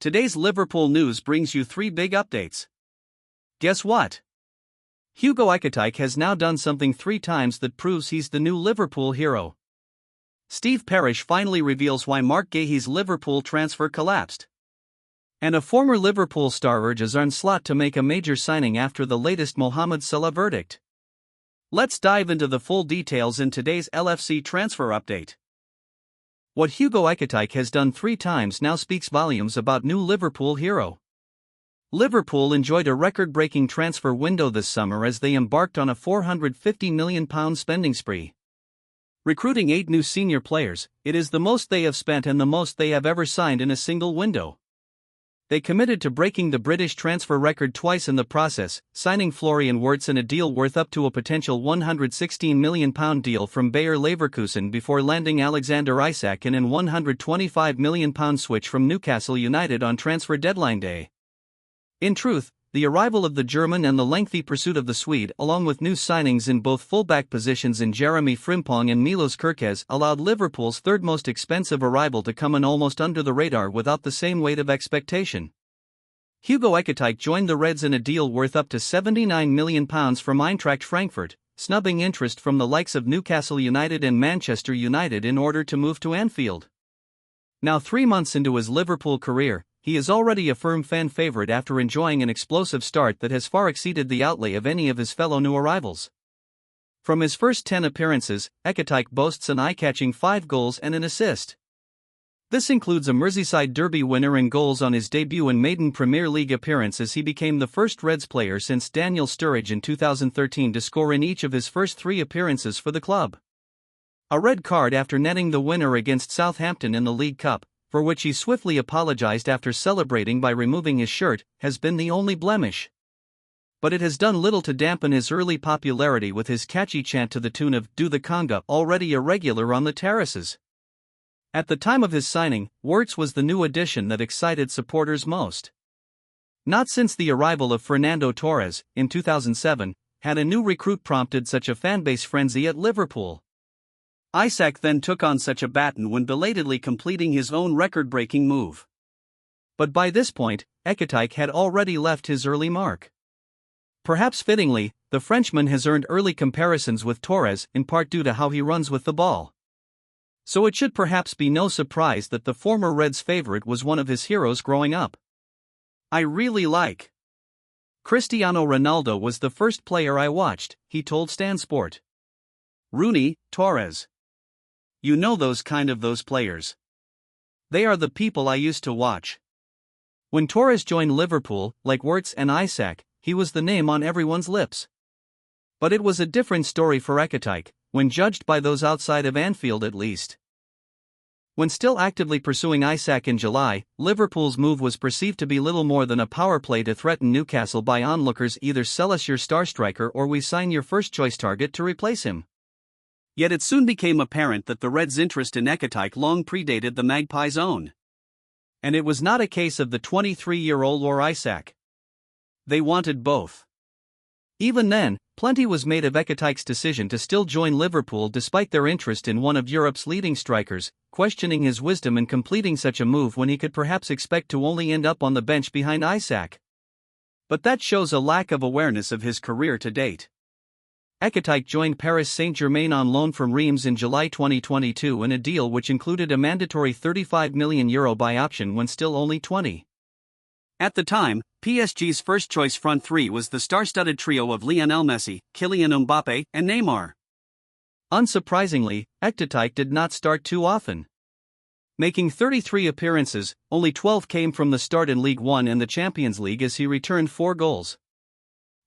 Today's Liverpool news brings you 3 big updates. Guess what? Hugo Ekitike has now done something 3 times that proves he's the new Liverpool hero. Steve Parish finally reveals why Mark Guéhi's Liverpool transfer collapsed. And a former Liverpool star urges Arne Slot to make a major signing after the latest Mohamed Salah verdict. Let's dive into the full details in today's LFC transfer update. What Hugo Ekitike has done 3 times now speaks volumes about new Liverpool hero. Liverpool enjoyed a record-breaking transfer window this summer as they embarked on a £450 million spending spree. Recruiting 8 new senior players, it is the most they have spent and the most they have ever signed in a single window. They committed to breaking the British transfer record twice in the process, signing Florian Wirtz in a deal worth up to a potential £116 million deal from Bayer Leverkusen before landing Alexander Isak in an £125 million switch from Newcastle United on transfer deadline day. In truth, the arrival of the German and the lengthy pursuit of the Swede, along with new signings in both fullback positions in Jeremy Frimpong and Milos Kerkez, allowed Liverpool's third most expensive arrival to come in almost under the radar without the same weight of expectation. Hugo Ekitike joined the Reds in a deal worth up to £79 million from Eintracht Frankfurt, snubbing interest from the likes of Newcastle United and Manchester United in order to move to Anfield. Now 3 months into his Liverpool career, he is already a firm fan favourite after enjoying an explosive start that has far exceeded the outlay of any of his fellow new arrivals. From his first 10 appearances, Ekitike boasts an eye-catching 5 goals and an assist. This includes a Merseyside Derby winner and goals on his debut and maiden Premier League appearance as he became the first Reds player since Daniel Sturridge in 2013 to score in each of his first 3 appearances for the club. A red card after netting the winner against Southampton in the League Cup, for which he swiftly apologized after celebrating by removing his shirt, has been the only blemish. But it has done little to dampen his early popularity with his catchy chant to the tune of "Do the Conga," already a regular on the terraces. At the time of his signing, Wirtz was the new addition that excited supporters most. Not since the arrival of Fernando Torres, in 2007, had a new recruit prompted such a fanbase frenzy at Liverpool. Isak then took on such a baton when belatedly completing his own record-breaking move. But by this point, Ekitike had already left his early mark. Perhaps fittingly, the Frenchman has earned early comparisons with Torres in part due to how he runs with the ball. So it should perhaps be no surprise that the former Reds favourite was one of his heroes growing up. "I really like Cristiano Ronaldo was the first player I watched," he told Stan Sport. "Rooney, Torres. You know those players. They are the people I used to watch." When Torres joined Liverpool, like Wirtz and Isak, he was the name on everyone's lips. But it was a different story for Ekitike, when judged by those outside of Anfield at least. When still actively pursuing Isak in July, Liverpool's move was perceived to be little more than a power play to threaten Newcastle by onlookers: either sell us your star striker or we sign your first-choice target to replace him. Yet it soon became apparent that the Reds' interest in Ekitike long predated the Magpies' own. And it was not a case of the 23-year-old or Isak. They wanted both. Even then, plenty was made of Ekitike's decision to still join Liverpool despite their interest in one of Europe's leading strikers, questioning his wisdom in completing such a move when he could perhaps expect to only end up on the bench behind Isak. But that shows a lack of awareness of his career to date. Ekitike joined Paris Saint-Germain on loan from Reims in July 2022 in a deal which included a mandatory €35 million buy option when still only 20. At the time, PSG's first-choice front three was the star-studded trio of Lionel Messi, Kylian Mbappe, and Neymar. Unsurprisingly, Ekitike did not start too often. Making 33 appearances, only 12 came from the start in League One and the Champions League as he returned 4 goals.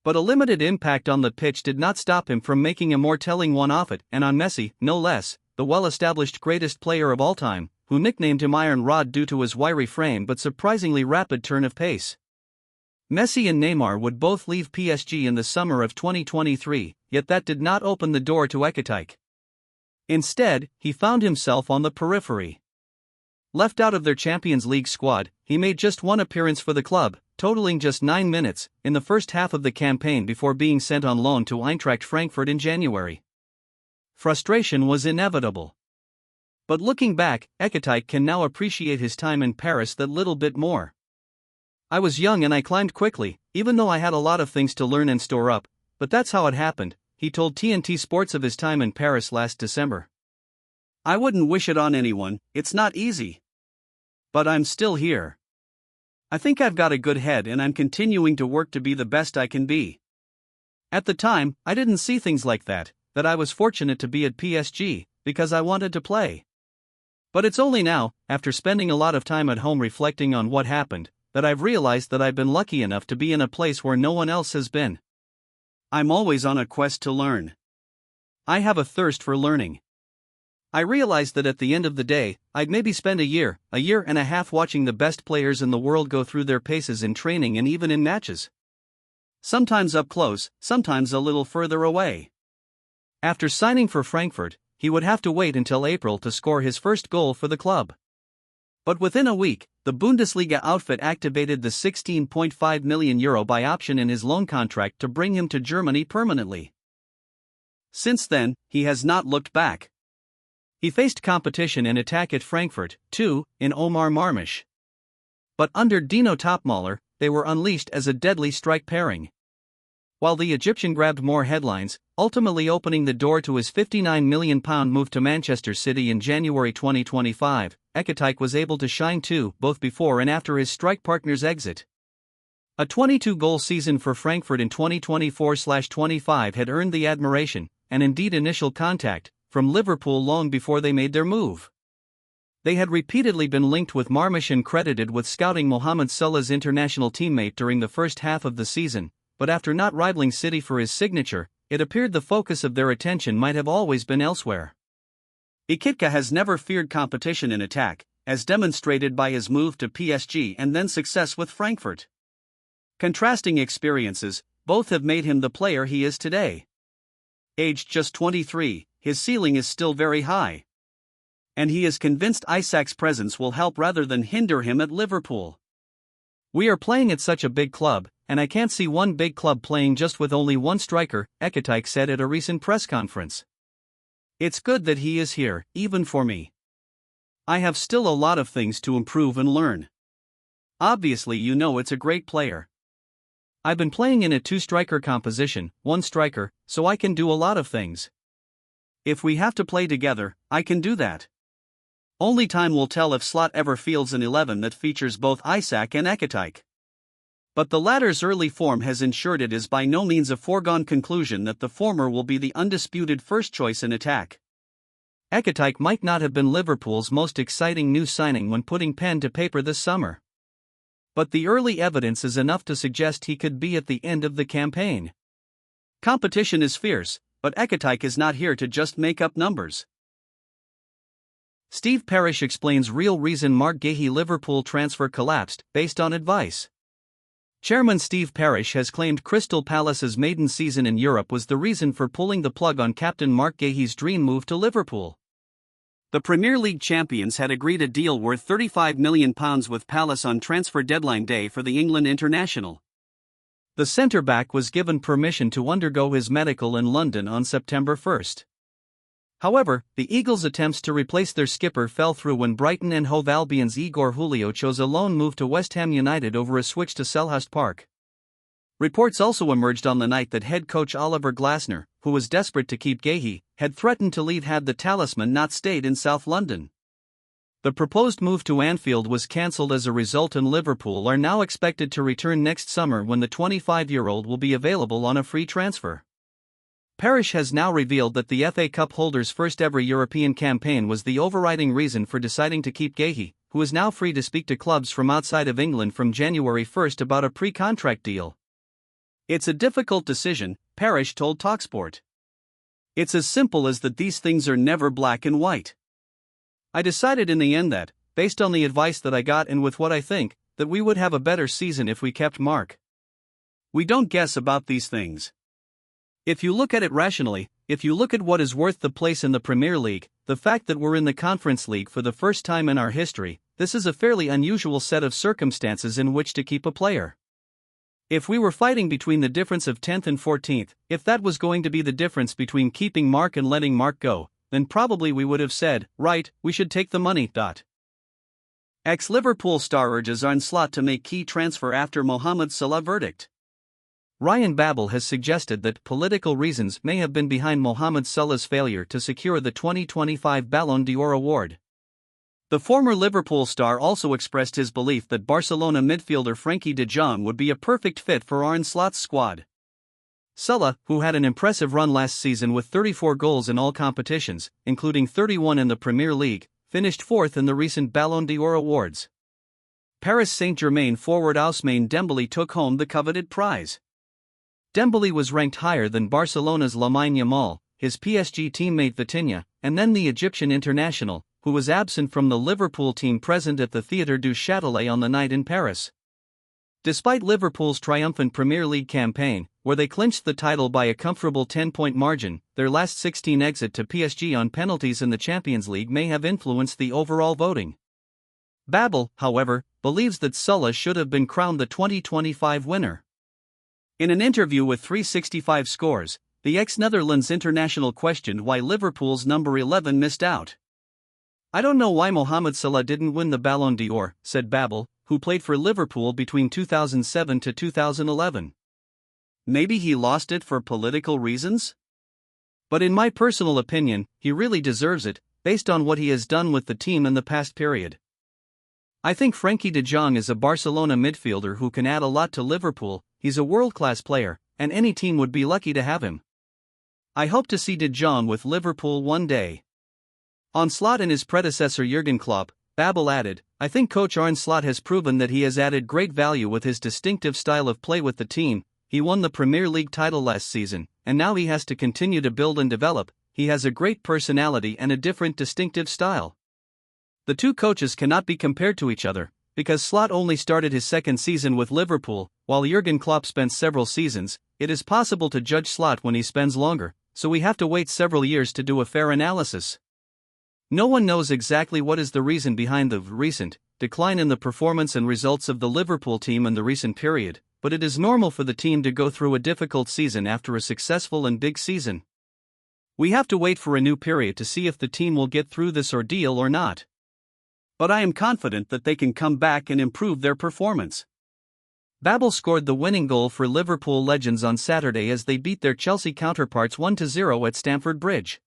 But a limited impact on the pitch did not stop him from making a more telling one off it, and on Messi, no less, the well-established greatest player of all time, who nicknamed him Iron Rod due to his wiry frame but surprisingly rapid turn of pace. Messi and Neymar would both leave PSG in the summer of 2023, yet that did not open the door to Ekitike. Instead, he found himself on the periphery. Left out of their Champions League squad, he made just 1 appearance for the club, totaling just 9 minutes, in the first half of the campaign before being sent on loan to Eintracht Frankfurt in January. Frustration was inevitable. But looking back, Ekitike can now appreciate his time in Paris that little bit more. I was young and I climbed quickly, even though I had a lot of things to learn and store up, but that's how it happened, he told TNT Sports of his time in Paris last December. I wouldn't wish it on anyone, it's not easy. But I'm still here. I think I've got a good head and I'm continuing to work to be the best I can be. At the time, I didn't see things like that I was fortunate to be at PSG, because I wanted to play. But it's only now, after spending a lot of time at home reflecting on what happened, that I've realized that I've been lucky enough to be in a place where no one else has been. I'm always on a quest to learn. I have a thirst for learning. I realized that at the end of the day, I'd maybe spend a year and a half watching the best players in the world go through their paces in training and even in matches. Sometimes up close, sometimes a little further away. After signing for Frankfurt, he would have to wait until April to score his first goal for the club. But within a week, the Bundesliga outfit activated the €16.5 million buy option in his loan contract to bring him to Germany permanently. Since then, he has not looked back. He faced competition in attack at Frankfurt, too, in Omar Marmush. But under Dino Topmöller, they were unleashed as a deadly strike pairing. While the Egyptian grabbed more headlines, ultimately opening the door to his £59 million move to Manchester City in January 2025, Ekitike was able to shine too, both before and after his strike partner's exit. A 22-goal season for Frankfurt in 2024-25 had earned the admiration, and indeed initial contact, from Liverpool long before they made their move. They had repeatedly been linked with Marmush and credited with scouting Mohamed Salah's international teammate during the first half of the season, but after not rivaling City for his signature, it appeared the focus of their attention might have always been elsewhere. Ekitike has never feared competition in attack, as demonstrated by his move to PSG and then success with Frankfurt. Contrasting experiences, both have made him the player he is today. Aged just 23, his ceiling is still very high. And he is convinced Isak's presence will help rather than hinder him at Liverpool. We are playing at such a big club, and I can't see one big club playing just with only one striker, Ekitike said at a recent press conference. It's good that he is here, even for me. I have still a lot of things to improve and learn. Obviously, it's a great player. I've been playing in a two-striker composition, one striker, so I can do a lot of things. If we have to play together, I can do that. Only time will tell if Slot ever fields an 11 that features both Isak and Ekitike. But the latter's early form has ensured it is by no means a foregone conclusion that the former will be the undisputed first choice in attack. Ekitike might not have been Liverpool's most exciting new signing when putting pen to paper this summer. But the early evidence is enough to suggest he could be at the end of the campaign. Competition is fierce, but Ekitike is not here to just make up numbers. Steve Parish explains real reason Marc Guéhi Liverpool transfer collapsed, based on advice. Chairman Steve Parish has claimed Crystal Palace's maiden season in Europe was the reason for pulling the plug on captain Marc Guéhi's dream move to Liverpool. The Premier League champions had agreed a deal worth £35 million with Palace on transfer deadline day for the England international. The centre-back was given permission to undergo his medical in London on September 1. However, the Eagles' attempts to replace their skipper fell through when Brighton and Hove Albion's Igor Julio chose a loan move to West Ham United over a switch to Selhurst Park. Reports also emerged on the night that head coach Oliver Glasner, who was desperate to keep Guéhi, had threatened to leave had the talisman not stayed in South London. The proposed move to Anfield was cancelled as a result, and Liverpool are now expected to return next summer when the 25-year-old will be available on a free transfer. Parish has now revealed that the FA Cup holders' first-ever European campaign was the overriding reason for deciding to keep Guéhi, who is now free to speak to clubs from outside of England from January 1 about a pre-contract deal. It's a difficult decision, Parish told TalkSport. It's as simple as that these things are never black and white. I decided in the end that, based on the advice that I got and with what I think, that we would have a better season if we kept Marc. We don't guess about these things. If you look at it rationally, if you look at what is worth the place in the Premier League, the fact that we're in the Conference League for the first time in our history, this is a fairly unusual set of circumstances in which to keep a player. If we were fighting between the difference of 10th and 14th, if that was going to be the difference between keeping Marc and letting Marc go, then probably we would have said, right, we should take the money. Ex-Liverpool star urges Arne Slot to make key transfer after Mohamed Salah verdict. Ryan Babel has suggested that political reasons may have been behind Mohamed Salah's failure to secure the 2025 Ballon d'Or award. The former Liverpool star also expressed his belief that Barcelona midfielder Frenkie de Jong would be a perfect fit for Arne Slot's squad. Salah, who had an impressive run last season with 34 goals in all competitions, including 31 in the Premier League, finished fourth in the recent Ballon d'Or awards. Paris Saint-Germain forward Ousmane Dembélé took home the coveted prize. Dembélé was ranked higher than Barcelona's Lamine Yamal, his PSG teammate Vitinha, and then the Egyptian international, who was absent from the Liverpool team present at the Théâtre du Châtelet on the night in Paris. Despite Liverpool's triumphant Premier League campaign, where they clinched the title by a comfortable 10-point margin, their last 16 exit to PSG on penalties in the Champions League may have influenced the overall voting. Babel, however, believes that Salah should have been crowned the 2025 winner. In an interview with 365 Scores, the ex-Netherlands international questioned why Liverpool's number 11 missed out. "I don't know why Mohamed Salah didn't win the Ballon d'Or," said Babel, who played for Liverpool between 2007 to 2011. "Maybe he lost it for political reasons? But in my personal opinion, he really deserves it, based on what he has done with the team in the past period. I think Frenkie de Jong is a Barcelona midfielder who can add a lot to Liverpool. He's a world-class player, and any team would be lucky to have him. I hope to see de Jong with Liverpool one day." On Slot and his predecessor Jurgen Klopp, Babel added, "I think coach Arne Slot has proven that he has added great value with his distinctive style of play with the team. He won the Premier League title last season, and now he has to continue to build and develop. He has a great personality and a different distinctive style." The two coaches cannot be compared to each other, because Slot only started his second season with Liverpool, while Jurgen Klopp spent several seasons. It is possible to judge Slot when he spends longer, so we have to wait several years to do a fair analysis. No one knows exactly what is the reason behind the recent decline in the performance and results of the Liverpool team in the recent period, but it is normal for the team to go through a difficult season after a successful and big season. We have to wait for a new period to see if the team will get through this ordeal or not. But I am confident that they can come back and improve their performance. Babel scored the winning goal for Liverpool legends on Saturday as they beat their Chelsea counterparts 1-0 at Stamford Bridge.